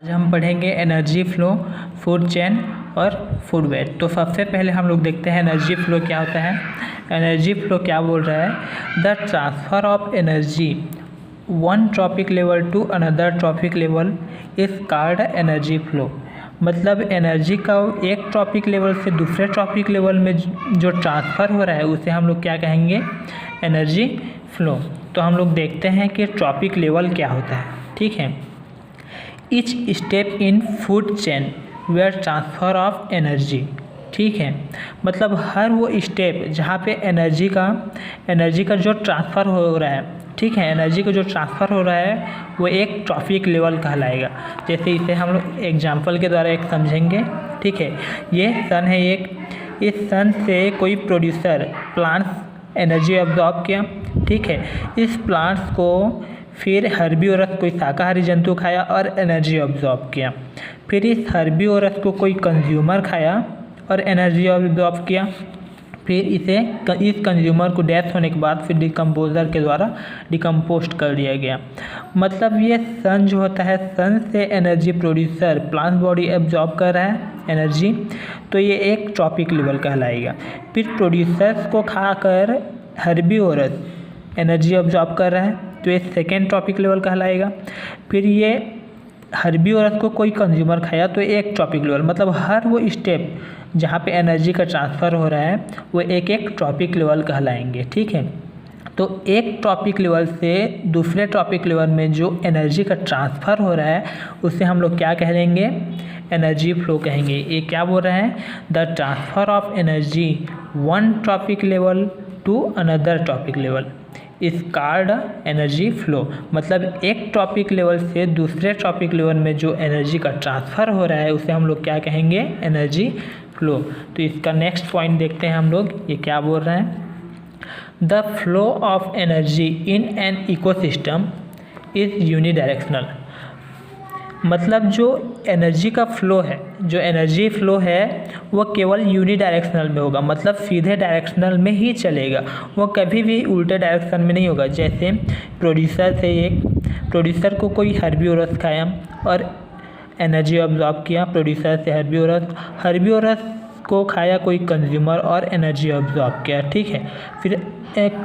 आज हम पढ़ेंगे एनर्जी फ्लो, फूड चेन और फूड वेब। तो सबसे पहले हम लोग देखते हैं एनर्जी फ्लो क्या होता है। एनर्जी फ्लो क्या बोल रहा है, the transfer of energy one trophic level to another trophic level is called energy flow. मतलब एनर्जी का एक ट्रॉपिक लेवल से दूसरे ट्रॉपिक लेवल में जो ट्रांसफ़र हो रहा है उसे हम लोग क्या कहेंगे, एनर्जी फ्लो। तो हम लोग देखते हैं कि ट्रॉपिक लेवल क्या होता है। ठीक है, each step in food chain where transfer of energy. ठीक है, मतलब हर वो स्टेप जहाँ पे एनर्जी का जो ट्रांसफ़र हो रहा है, ठीक है, एनर्जी का जो ट्रांसफ़र हो रहा है वो एक ट्रॉपिक लेवल कहलाएगा। जैसे इसे हम लोग एग्जांपल के द्वारा एक समझेंगे। ठीक है, ये सन है एक, इस सन से कोई प्रोड्यूसर प्लांट्स एनर्जी ऑब्जॉर्ब किया। ठीक है, इस प्लांट्स को फिर हर्बीवोरस कोई शाकाहारी जंतु खाया और एनर्जी ऑब्जॉर्ब किया। फिर इस हर्बीवोरस को कोई कंज्यूमर खाया और एनर्जी ऑब्जॉर्ब किया। फिर इस कंज्यूमर को डेथ होने के बाद फिर डिकम्पोजर के द्वारा डिकम्पोस्ट कर दिया गया। मतलब ये सन जो होता है, सन से energy producer plant body absorb कर रहा है एनर्जी, तो ये एक ट्रॉपिक लेवल कहलाएगा। फिर प्रोड्यूसर्स को खाकर हर्बीवोरस एनर्जी ऑब्जॉर्ब कर रहा है तो ये सेकेंड ट्रॉपिक लेवल कहलाएगा। फिर ये हर्बीवोरस को कोई कंज्यूमर खाया तो एक ट्रॉपिक लेवल। मतलब हर वो स्टेप जहाँ पे एनर्जी का ट्रांसफ़र हो रहा है वो एक एक ट्रॉपिक लेवल कहलाएंगे। ठीक है, तो एक ट्रॉपिक लेवल से दूसरे ट्रॉपिक लेवल में जो एनर्जी का ट्रांसफ़र हो रहा है उसे हम लोग क्या कहेंगे, एनर्जी फ्लो कहेंगे। ये क्या बोल रहे हैं, the transfer of energy one trophic level to another trophic level is called energy flow. मतलब एक ट्रॉपिक लेवल से दूसरे ट्रॉपिक लेवल में जो एनर्जी का ट्रांसफ़र हो रहा है उसे हम लोग क्या कहेंगे, एनर्जी फ्लो। तो इसका नेक्स्ट पॉइंट देखते हैं हम लोग, ये क्या बोल रहे हैं, the flow of energy in an ecosystem is unidirectional. मतलब जो एनर्जी का फ्लो है, जो एनर्जी फ्लो है वो केवल यूनिडायरेक्शनल में होगा। मतलब सीधे डायरेक्शनल में ही चलेगा, वो कभी भी उल्टे डायरेक्शन में नहीं होगा। जैसे प्रोड्यूसर को कोई हर्बीवोरस खाया और एनर्जी ऑब्जॉर्ब किया, प्रोड्यूसर से हर्बीवोरस को खाया कोई कंज्यूमर और एनर्जी ऑब्जॉर्ब किया। ठीक है, फिर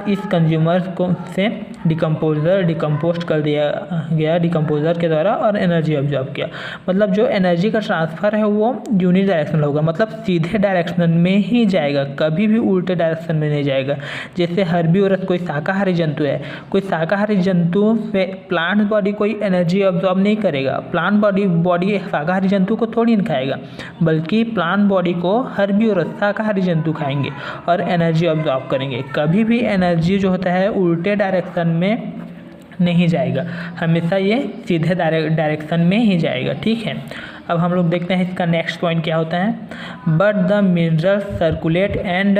इस कंज्यूमर को से डिकम्पोस्ट कर दिया गया डिकम्पोजर के द्वारा और एनर्जी ऑब्जॉर्ब किया। मतलब जो एनर्जी का ट्रांसफ़र है वो यूनिडायरेक्शनल होगा, मतलब सीधे डायरेक्शन में ही जाएगा, कभी भी उल्टे डायरेक्शन में नहीं जाएगा। जैसे हर्बीवोरस कोई शाकाहारी जंतु है, कोई शाकाहारी जंतु से प्लांट बॉडी कोई एनर्जी ऑब्जॉर्ब नहीं करेगा। प्लांट बॉडी शाकाहारी जंतु को थोड़ी नहीं खाएगा, बल्कि प्लांट बॉडी को हर्बीवोरस शाकाहारी जंतु खाएंगे और एनर्जी ऑब्जॉर्ब करेंगे। कभी भी एनर्जी जो होता है उल्टे डायरेक्शन में नहीं जाएगा, हमेशा ये सीधे डायरेक्शन में ही जाएगा। ठीक है, अब हम लोग देखते हैं इसका नेक्स्ट पॉइंट क्या होता है, but the minerals circulate and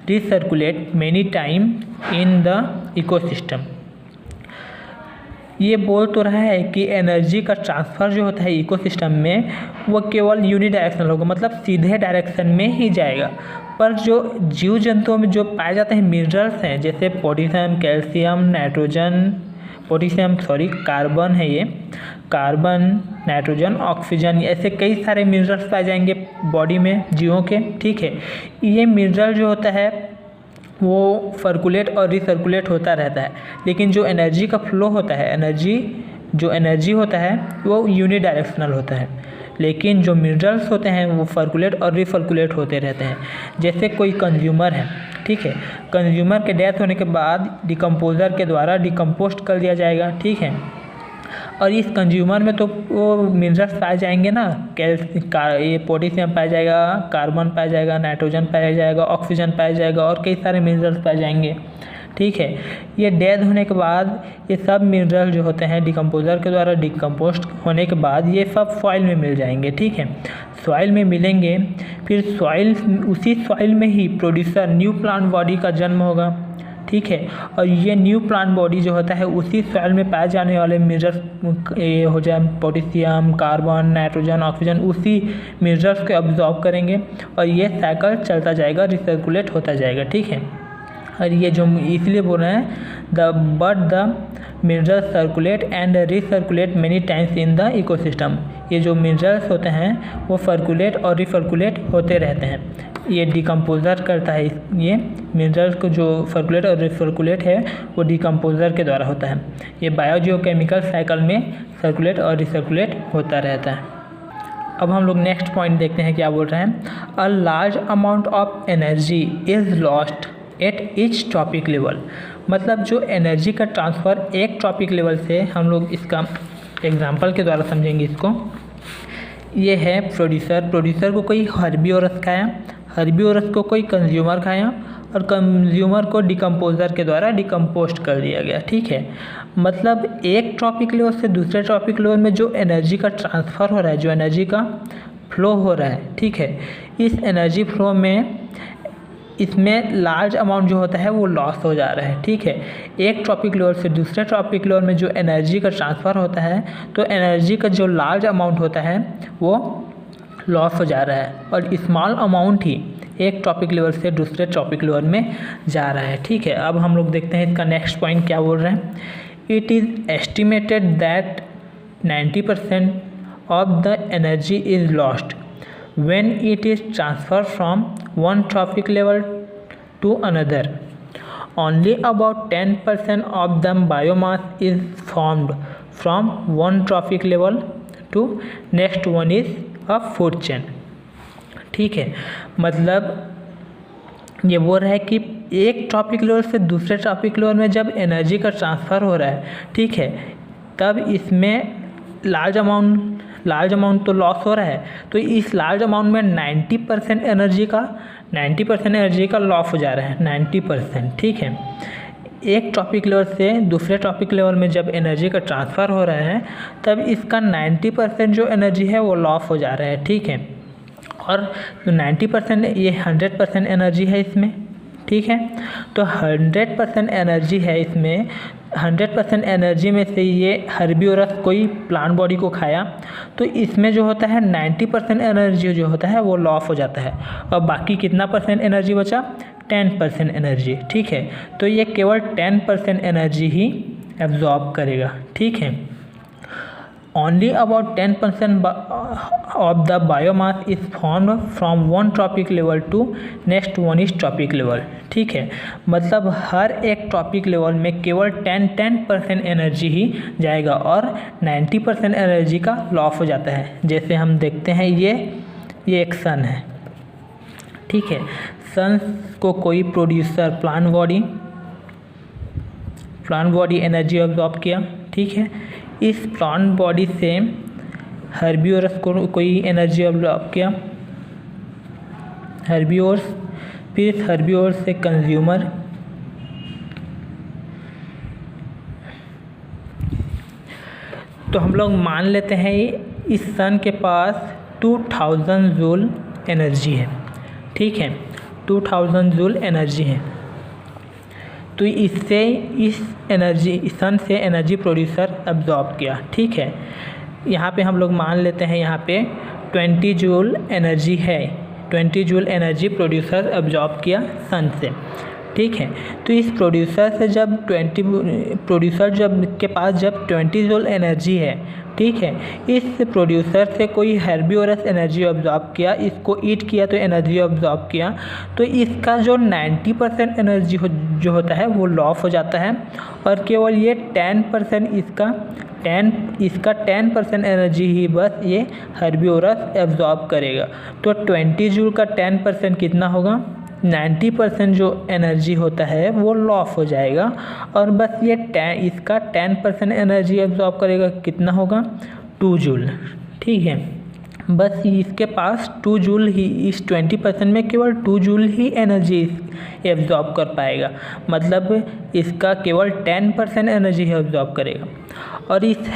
recirculate many time in the ecosystem. ये बोल तो रहा है कि एनर्जी का ट्रांसफ़र जो होता है इकोसिस्टम में वो केवल यूनिडायरेक्शनल होगा, मतलब सीधे डायरेक्शन में ही जाएगा। पर जो जीव जंतुओं में जो पाए जाते हैं मिनरल्स हैं, जैसे पोटेशियम, कैल्शियम, कार्बन है, ये कार्बन, नाइट्रोजन, ऑक्सीजन, ऐसे कई सारे मिनरल्स पाए जाएंगे बॉडी में जीवों के। ठीक है, ये मिनरल जो होता है वो सर्कुलेट और रिसर्कुलेट होता रहता है, लेकिन जो एनर्जी का फ्लो होता है, एनर्जी होता है वो यूनिडायरेक्शनल होता है, लेकिन जो मिनरल्स होते हैं वो सर्कुलेट और रिसर्कुलेट होते रहते हैं। जैसे कोई कंज्यूमर है, ठीक है, कंज्यूमर के डेथ होने के बाद डिकम्पोजर के द्वारा डिकम्पोस्ट कर दिया जाएगा। ठीक है, और इस कंज्यूमर में तो वो मिनरल्स पाए जाएंगे ना, ये पोटेशियम पाया जाएगा, कार्बन पाया जाएगा, नाइट्रोजन पाया जाएगा, ऑक्सीजन पाया जाएगा और कई सारे मिनरल्स पाए जाएंगे। ठीक है, ये डेथ होने के बाद ये सब मिनरल जो होते हैं डिकम्पोजर के द्वारा डिकम्पोस्ट होने के बाद ये सब सॉइल में मिल जाएंगे। ठीक है, सॉइल में मिलेंगे, फिर उसी सॉइल में ही प्रोड्यूसर न्यू प्लांट बॉडी का जन्म होगा। ठीक है, और ये न्यू प्लांट बॉडी जो होता है उसी सॉइल में पाए जाने वाले मिनरल्स ये हो जाए पोटेशियम, कार्बन, नाइट्रोजन, ऑक्सीजन, उसी मिनरल्स को अब्जॉर्ब करेंगे और ये साइकिल चलता जाएगा, रिसर्कुलेट होता जाएगा। ठीक है, और ये जो इसलिए बोल रहे हैं the minerals circulate and recirculate many times in the ecosystem. ये जो मिनरल्स होते हैं वो सर्कुलेट और रिसर्कुलेट होते रहते हैं। ये डिकम्पोज़र करता है। ये मिनरल्स को जो सर्कुलेट और रिसर्कुलेट है वो डिकम्पोज़र के द्वारा होता है। ये बायोजियोकेमिकल साइकिल में सर्कुलेट और रिसर्कुलेट होता रहता है। अब हम लोग नेक्स्ट पॉइंट देखते हैं क्या बोल रहे हैं। A large amount of energy is lost at each trophic level. मतलब जो एनर्जी का ट्रांसफ़र एक ट्रॉपिक लेवल से, हम लोग इसका एग्जांपल के द्वारा समझेंगे इसको। ये है प्रोड्यूसर को कोई हर्बीवोरस खाया, हर्बीवोरस को कोई कंज्यूमर खाया और कंज्यूमर को डिकम्पोज़र के द्वारा डिकम्पोस्ट कर दिया गया। ठीक है, मतलब एक ट्रॉपिक लेवल से दूसरे ट्रॉपिक लेवल में जो एनर्जी का ट्रांसफ़र हो रहा है, जो एनर्जी का फ्लो हो रहा है, ठीक है, इस एनर्जी फ्लो में इसमें लार्ज अमाउंट जो होता है वो लॉस हो जा रहा है। ठीक है, एक ट्रॉपिक लेवल से दूसरे ट्रॉपिक लेवल में जो एनर्जी का ट्रांसफ़र होता है तो एनर्जी का जो लार्ज अमाउंट होता है वो लॉस हो जा रहा है और स्मॉल अमाउंट ही एक ट्रॉपिक लेवल से दूसरे ट्रॉपिक लेवल में जा रहा है। ठीक है, अब हम लोग देखते हैं इसका नेक्स्ट पॉइंट क्या बोल रहे हैं। It is estimated that 90% of the energy is lost when it is transferred from one trophic level to another. Only about 10% of the biomass is formed from one trophic level to next one is a food chain. ठीक है, मतलब ये बोल रहा है कि एक trophic level से दूसरे ट्रॉपिक लेवल में जब एनर्जी का ट्रांसफ़र हो रहा है, ठीक है, तब इसमें लार्ज अमाउंट तो लॉस हो रहा है। तो इस लार्ज अमाउंट में 90% एनर्जी का लॉस हो जा रहा है। 90%, ठीक है। एक ट्रॉपिक लेवल से दूसरे ट्रॉपिक लेवल में जब एनर्जी का ट्रांसफ़र हो रहा है तब इसका 90% जो एनर्जी है वो लॉस हो जा रहा है। ठीक है, और 90% ये 100% एनर्जी है इसमें। ठीक है, तो 100% एनर्जी है इसमें। 100% एनर्जी में से ये हर्बीवोरस कोई प्लांट बॉडी को खाया तो इसमें जो होता है 90% एनर्जी जो होता है वो लॉस हो जाता है और बाकी कितना परसेंट एनर्जी बचा? 10% एनर्जी। ठीक है, तो ये केवल 10% एनर्जी ही एब्जॉर्ब करेगा। ठीक है, only about 10% of the biomass is formed from one tropic level to next one is tropic level. ठीक है, मतलब हर एक ट्रॉपिक लेवल में केवल 10% एनर्जी ही जाएगा और 90% एनर्जी का लॉस हो जाता है। जैसे हम देखते हैं ये एक सन है। ठीक है, सन को कोई producer plant body energy absorb किया। ठीक है, इस प्लांट बॉडी से हर्बीवोरस को कोई एनर्जी एब्जॉर्ब किया, हर्बीवोरस, फिर इस हर्बीवोरस से कंज्यूमर, तो हम लोग मान लेते हैं इस सन के पास 2000 जूल एनर्जी है। ठीक है, 2000 जूल एनर्जी है, तो इससे इस सन से एनर्जी प्रोड्यूसर एब्जॉर्ब किया। ठीक है, यहाँ पे हम लोग मान लेते हैं यहाँ पे 20 जूल एनर्जी है। 20 जूल एनर्जी प्रोड्यूसर एब्जॉर्ब किया सन से। ठीक है, तो इस प्रोड्यूसर से जब के पास जब 20 जूल एनर्जी है, ठीक है, इस प्रोड्यूसर से कोई हर्बीवोरस एनर्जी ऑब्जॉर्ब किया, इसको ईट किया तो एनर्जी ऑब्जॉर्ब किया, तो इसका जो 90% एनर्जी जो होता है वो लॉस हो जाता है और केवल ये 10% इसका 10% एनर्जी ही बस ये हर्बीवोरस एब्जॉर्ब करेगा। तो 20 जूल का 10% कितना होगा? 90% जो एनर्जी होता है वो लॉस हो जाएगा और बस ये इसका 10% एनर्जी एब्जॉर्ब करेगा। कितना होगा? 2 जूल। ठीक है, बस इसके पास 2 जूल ही, इस 20% में केवल 2 जूल ही एनर्जी एब्जॉर्ब कर पाएगा, मतलब इसका केवल 10% एनर्जी एब्जॉर्ब करेगा। और इस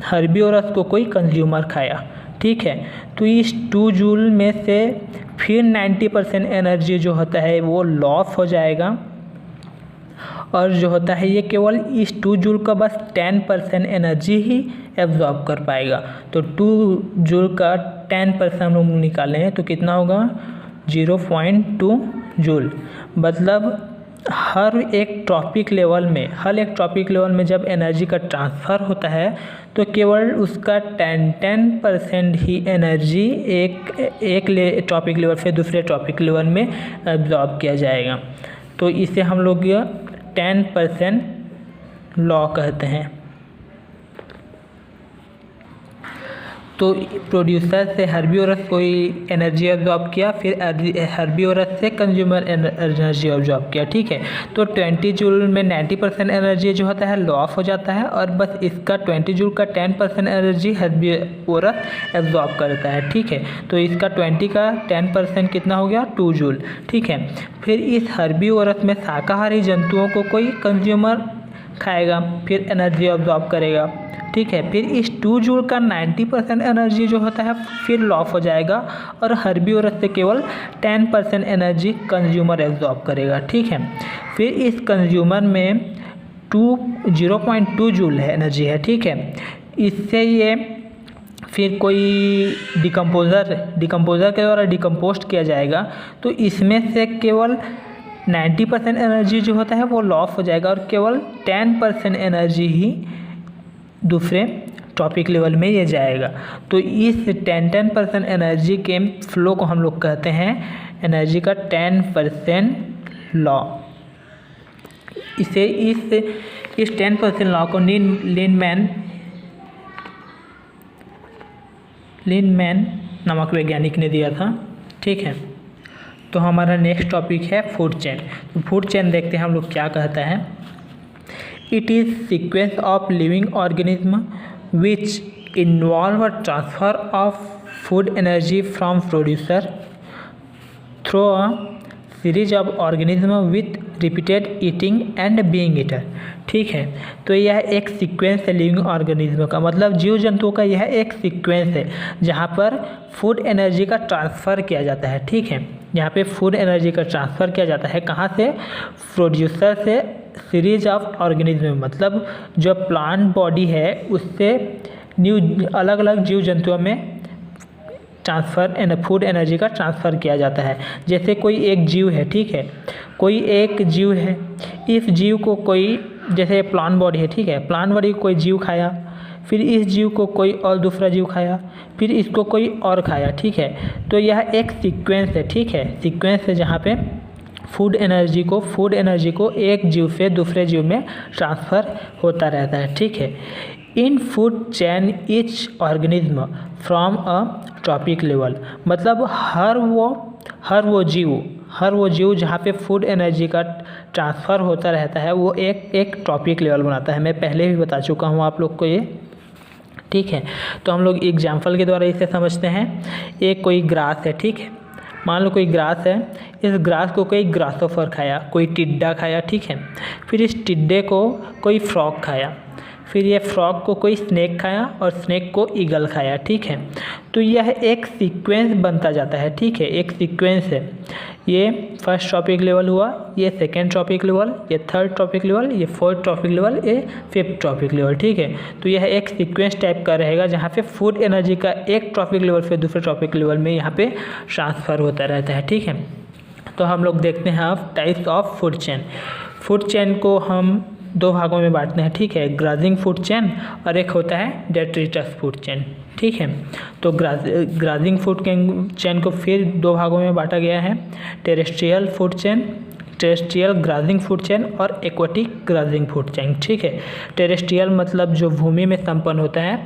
हर्बीवोरस को कोई कंज्यूमर खाया। ठीक है, तो इस 2 जूल में से फिर 90% एनर्जी जो होता है वो लॉस हो जाएगा और जो होता है ये केवल इस 2 जूल का बस 10% एनर्जी ही एब्जॉर्ब कर पाएगा। तो 2 जूल का 10% हम लोग निकालें तो कितना होगा? 0.2 जूल। मतलब हर एक ट्रॉपिक लेवल में जब एनर्जी का ट्रांसफ़र होता है तो केवल उसका 10% ही एनर्जी एक टॉपिक लेवल से दूसरे टॉपिक लेवल में एब्जॉर्ब किया जाएगा। तो इसे हम लोग 10% लॉ कहते हैं। तो प्रोड्यूसर से हर्बिवोरस कोई एनर्जी एब्जॉर्ब किया, फिर हर्बिवोरस से कंज्यूमर एनर्जी एब्जॉर्ब किया, ठीक है। तो 20 जूल में 90% एनर्जी जो होता है लॉस हो जाता है, और बस इसका 20 जूल का 10% एनर्जी हर्बिवोरस एब्जॉर्ब करता है, ठीक है। तो इसका 20 का 10% कितना हो गया, 2 जूल, ठीक है। फिर इस हर्बिवोरस में शाकाहारी जंतुओं को कोई कंज्यूमर खाएगा, फिर एनर्जी एब्जॉर्ब करेगा, ठीक है। फिर इस 2 जूल का 90% एनर्जी जो होता है फिर लॉस हो जाएगा, और हर्बिवोरस से केवल 10% एनर्जी कंज्यूमर एब्जॉर्ब करेगा, ठीक है। फिर इस कंज्यूमर में 0.2 जूल है एनर्जी है, ठीक है। इससे ये फिर कोई डिकम्पोज़र के द्वारा डिकम्पोस्ट किया जाएगा, तो इसमें से केवल 90% एनर्जी जो होता है वो लॉस हो जाएगा, और केवल 10% एनर्जी ही दूसरे टॉपिक लेवल में ये जाएगा। तो इस 10% एनर्जी के फ्लो को हम लोग कहते हैं एनर्जी का 10% लॉ। इस 10% लॉ को लीनमैन नामक वैज्ञानिक ने दिया था, ठीक है। तो हमारा नेक्स्ट टॉपिक है फूड चेन। तो फूड चेन देखते हैं हम लोग क्या कहता है। It is sequence of living organism which involve a transfer of food energy from producer through a series of organism with repeated eating and being eaten, ठीक है। तो यह एक सीक्वेंस है लिविंग ऑर्गेनिज्म का, मतलब जीव जंतुओं का यह एक सीक्वेंस है जहाँ पर फूड एनर्जी का ट्रांसफ़र किया जाता है, ठीक है। यहाँ पे फूड एनर्जी का ट्रांसफ़र किया जाता है कहाँ से, प्रोड्यूसर से सीरीज ऑफ ऑर्गेनिज्म, मतलब जो प्लांट बॉडी है उससे अलग अलग जीव जंतुओं में फूड एनर्जी का ट्रांसफ़र किया जाता है। जैसे कोई एक जीव है, ठीक है, कोई एक जीव है, इस जीव को कोई, जैसे प्लांट बॉडी है, ठीक है, प्लांट बॉडी को कोई जीव खाया, फिर इस जीव को कोई और दूसरा जीव खाया, फिर इसको कोई और खाया, ठीक है। तो यह एक सीक्वेंस है, ठीक है, सीक्वेंस है जहाँ पे फूड एनर्जी को एक जीव से दूसरे जीव में ट्रांसफ़र होता रहता है, ठीक है। इन food chain each organism from a trophic level, मतलब हर वो जीव जहाँ पे फूड एनर्जी का ट्रांसफ़र होता रहता है वो एक ट्रॉपिक लेवल बनाता है। मैं पहले भी बता चुका हूँ आप लोग को ये, ठीक है। तो हम लोग एग्जाम्पल के द्वारा इसे समझते हैं। एक कोई ग्रास है, ठीक है, मान लो कोई ग्रास है, इस ग्रास को कोई ग्रासोफर खाया, कोई टिड्डा खाया, ठीक है। फिर इस टिड्डे को कोई फ्रॉग खाया, फिर ये फ्रॉग को कोई स्नेक खाया, और स्नेक को ईगल खाया, ठीक है। तो यह एक सीक्वेंस बनता जाता है, ठीक है, एक सीक्वेंस है। ये फर्स्ट टॉपिक लेवल हुआ, ये सेकेंड टॉपिक लेवल, ये थर्ड टॉपिक लेवल, ये फोर्थ टॉपिक लेवल, ये फिफ्थ टॉपिक लेवल, ठीक है। तो यह एक सीक्वेंस टाइप का रहेगा जहाँ पे फूड एनर्जी का एक टॉपिक लेवल से दूसरे टॉपिक लेवल में यहाँ पे ट्रांसफ़र होता रहता है, ठीक है। तो हम लोग देखते हैं अब types of food chain. Food chain को हम 2 भागों में बांटते हैं, ठीक है, ग्राजिंग फूड चेन और एक होता है डेट्रिटस फूड चेन, ठीक है। तो ग्राजिंग फूड चेन को फिर 2 भागों में बांटा गया है, टेरेस्ट्रियल ग्राजिंग फूड चेन और एक्वाटिक ग्राजिंग फूड चेन, ठीक है। टेरेस्ट्रियल मतलब जो भूमि में संपन्न होता है,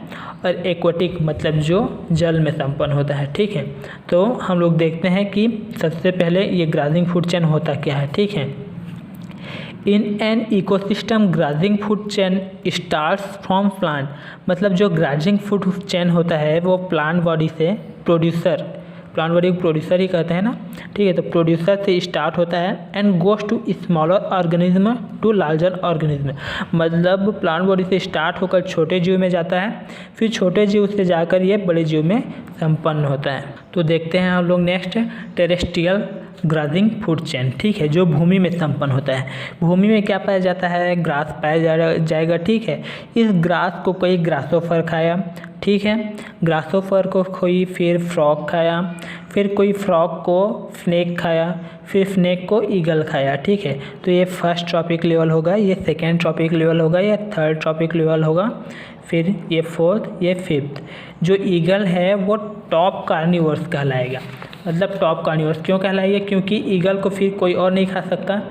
और एक्वाटिक मतलब जो जल में संपन्न होता है, ठीक है। तो हम लोग देखते हैं कि सबसे पहले ये ग्राजिंग फूड चेन होता क्या है, ठीक है। In an ecosystem grazing food chain starts from plant, मतलब जो ग्राजिंग फूड चेन होता है वो प्लांट बॉडी से प्लांट बॉडी को प्रोड्यूसर ही कहते हैं ना, ठीक है। तो प्रोड्यूसर से स्टार्ट होता है and goes to smaller organism to larger organism, मतलब प्लांट बॉडी से स्टार्ट होकर छोटे जीव में जाता है, फिर छोटे जीव से जाकर ये बड़े जीव में संपन्न होता है। तो देखते हैं हम लोग नेक्स्ट टेरेस्ट्रियल ग्राजिंग फूड चेन, ठीक है, जो भूमि में संपन्न होता है। भूमि में क्या पाया जाता है, ग्रास पाया जाएगा, ठीक है। इस ग्रास को कोई ग्रासोफर खाया, ठीक है, ग्रासोफर को कोई फिर फ्रॉग खाया, फिर कोई फ्रॉग को स्नेक खाया, फिर स्नेक को ईगल खाया। ठीक है, तो ये फर्स्ट ट्रॉपिक लेवल होगा, ये सेकेंड ट्रॉपिक लेवल होगा, ये थर्ड ट्रॉपिक लेवल होगा, फिर ये फोर्थ, ये फिफ्थ। जो ईगल है वो टॉप कार्निवोरस कहलाएगा। मतलब टॉप कार्निवोरस क्यों कहलाएगा? क्योंकि ईगल को फिर कोई और नहीं खा सकता,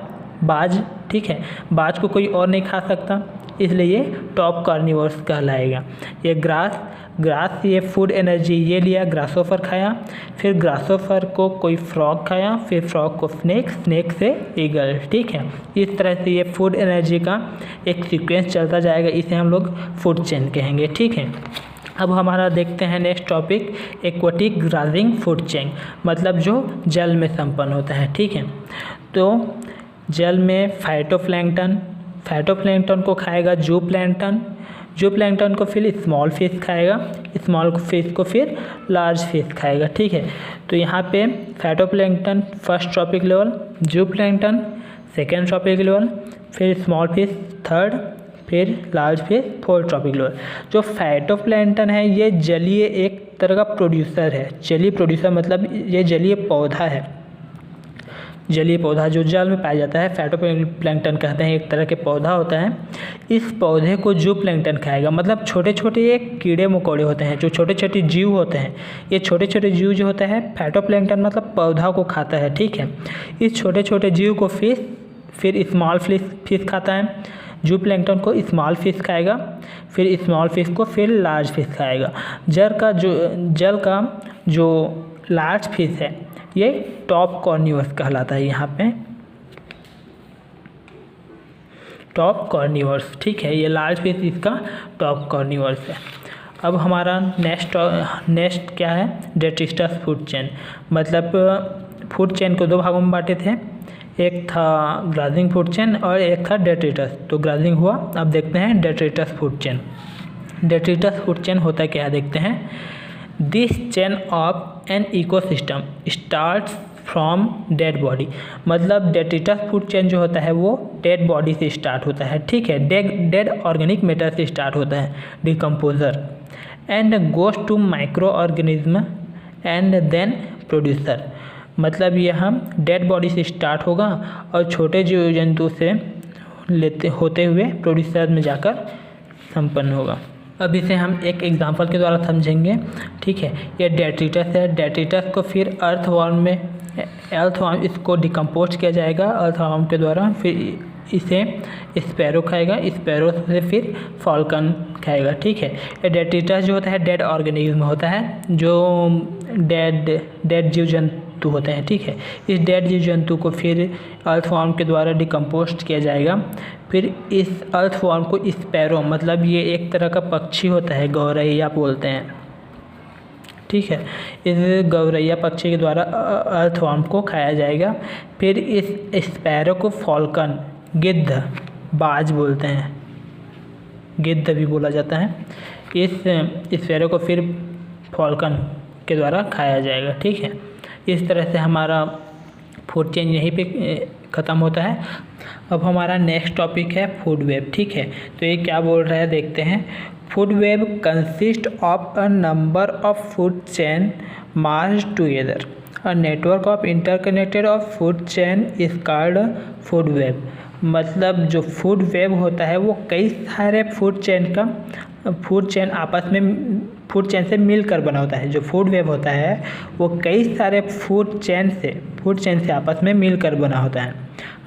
बाज। ठीक है, बाज को कोई और नहीं खा सकता, इसलिए ये टॉप कार्निवोरस कहलाएगा। ये ग्रास ये फूड एनर्जी ये लिया, ग्रासोफर खाया, फिर ग्रासोफर को कोई फ्रॉग खाया, फिर फ्रॉग को स्नेक से ईगल। ठीक है, इस तरह से ये फूड एनर्जी का एक सीक्वेंस चलता जाएगा, इसे हम लोग फूड चेन कहेंगे। ठीक है, अब हमारा देखते हैं next topic, aquatic grazing food chain, मतलब जो जल में संपन्न होता है। ठीक है, तो जल में फाइटोप्लैंक्टन को खाएगा जू प्लैंक्टन को फिर स्मॉल फिश खाएगा, स्मॉल फिश को फिर लार्ज फिश खाएगा। ठीक है, तो यहाँ पे फाइटोप्लैंक्टन फर्स्ट ट्रॉपिक लेवल, जू प्लैंक्टन सेकेंड ट्रॉपिक लेवल, फिर स्मॉल फिश थर्ड, फिर large fish fourth trophic level. जो फाइटोप्लैंक्टन है ये जलीय एक तरह का प्रोड्यूसर है। जलीय प्रोड्यूसर मतलब ये जलीय पौधा है, जलीय पौधा जो जल में पाया जाता है, फाइटोप्लैंक्टन कहते हैं, एक तरह के पौधा होता है। इस पौधे को जू प्लैंक्टन खाएगा, मतलब छोटे छोटे ये कीड़े मकोड़े होते हैं, जो छोटे छोटे जीव होते हैं। ये छोटे छोटे जीव जो होता है, फाइटोप्लैंक्टन मतलब पौधा को खाता है। ठीक है, इस छोटे छोटे जीव को फिर स्मॉल फिश खाता है। जू प्लैंक्टन को स्मॉल फिश खाएगा, फिर स्मॉल फिश को फिर लार्ज फिश खाएगा। जल का जो लार्ज फिश है ये टॉप कार्निवोरस कहलाता है। यहाँ पे टॉप कार्निवोरस। ठीक है, ये लार्ज फिश इसका टॉप कार्निवोरस है। अब हमारा नेक्स्ट क्या है? डेट्रिटस फूड चेन, मतलब फूड चेन को दो भागों में बांटे थे, एक था ग्राजिंग फूड चेन और एक था डेट्रिटस। तो ग्राजिंग हुआ, अब देखते हैं detritus food chain. Detritus food chain होता क्या है देखते हैं। This chain of an ecosystem starts from dead body, मतलब डेट्रिटस फूड चेन जो होता है वो डेड बॉडी से स्टार्ट होता है। ठीक है, डेड ऑर्गेनिक मैटर से स्टार्ट होता है, decomposer, and goes to micro organism and then producer. मतलब यह हम डेड बॉडी से स्टार्ट होगा और छोटे जीव जंतु से होते हुए प्रोड्यूसर में जाकर संपन्न होगा। अब इसे हम एक एग्जांपल के द्वारा समझेंगे। ठीक है, ये डेट्रिटस है, डेट्रिटस को फिर अर्थवर्म इसको डिकम्पोज किया जाएगा अर्थवर्म के द्वारा, फिर इसे स्पैरो खाएगा, स्पैरो से फिर फॉल्कन खाएगा। ठीक है, ये डेट्रिटस जो होता है डेड ऑर्गेनिज्म होता है, जो डेड जीव जंतु होते हैं। ठीक है, इस डेड जीव जंतु को फिर अर्थवर्म के द्वारा डिकम्पोस्ट किया जाएगा। फिर इस अर्थवर्म को स्पैरो, मतलब ये एक तरह का पक्षी होता है, गौरैया बोलते हैं। ठीक है, इस गौरैया पक्षी के द्वारा अर्थवर्म को खाया जाएगा। फिर इस स्पैरो को फॉल्कन, गिद्ध, बाज बोलते हैं, गिद्ध भी बोला जाता है, इस स्पैरो को फिर फॉल्कन के द्वारा खाया जाएगा। ठीक है, इस तरह से हमारा फूड चेन यहीं पे ख़त्म होता है। अब हमारा नेक्स्ट टॉपिक है फूड वेब। ठीक है, तो ये क्या बोल रहा है देखते हैं। Food web consist of a number of food chain marched together. A network of interconnected of food chain is called food web. मतलब जो फूड वेब होता है वो कई सारे फूड चेन आपस में फूड चेन से मिलकर बना होता है। जो फूड वेब होता है वो कई सारे फूड चेन से आपस में मिलकर बना होता है।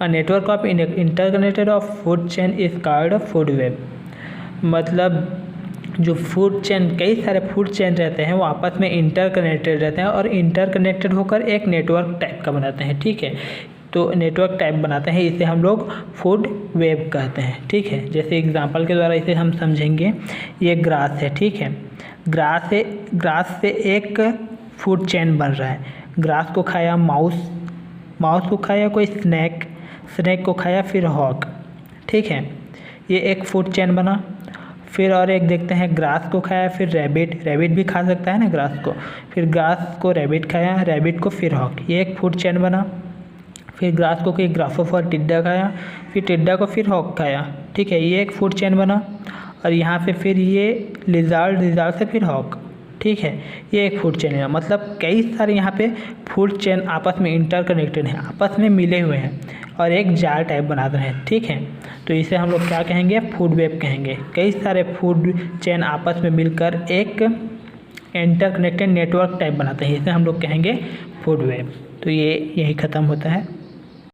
A network of interconnected of food chain is called food web. मतलब जो फूड चेन, कई सारे फूड चेन रहते हैं वो आपस में इंटरकनेक्टेड रहते हैं और इंटरकनेक्टेड होकर एक नेटवर्क टाइप का बनाते हैं। ठीक है, तो नेटवर्क टाइप बनाते हैं, इसे हम लोग फूड वेब कहते हैं। ठीक है, जैसे एग्जांपल के द्वारा इसे हम समझेंगे। ये ग्रास है। ठीक है, ग्रास से एक फूड चेन बन रहा है। ग्रास को खाया माउस को खाया कोई स्नैक को खाया फिर हॉक। ठीक है, ये एक फूड चेन बना। फिर और एक देखते हैं, ग्रास को खाया फिर रैबिट भी खा सकता है ना ग्रास को, फिर ग्रास को रैबिट खाया, रैबिट को फिर हॉक, ये एक फूड चेन बना। फिर ग्रास को कोई ग्रासोफर टिड्डा खाया, फिर टिड्डा को फिर हॉक खाया। ठीक है, ये एक फूड चेन बना। और यहाँ पे फिर ये लिजार्ड से फिर हॉक, ठीक है। ये एक फूड चेन है, मतलब कई सारे यहाँ पे फूड चेन आपस में इंटरकनेक्टेड हैं, आपस में मिले हुए हैं और एक जाल टाइप बना रहे हैं, ठीक है। तो इसे हम लोग क्या कहेंगे, फूड वेब कहेंगे। कई सारे फूड चेन आपस में मिलकर एक इंटरकनेक्टेड नेटवर्क टाइप बनाते हैं, इसे हम लोग कहेंगे फूड वेब। तो ये यही ख़त्म होता है।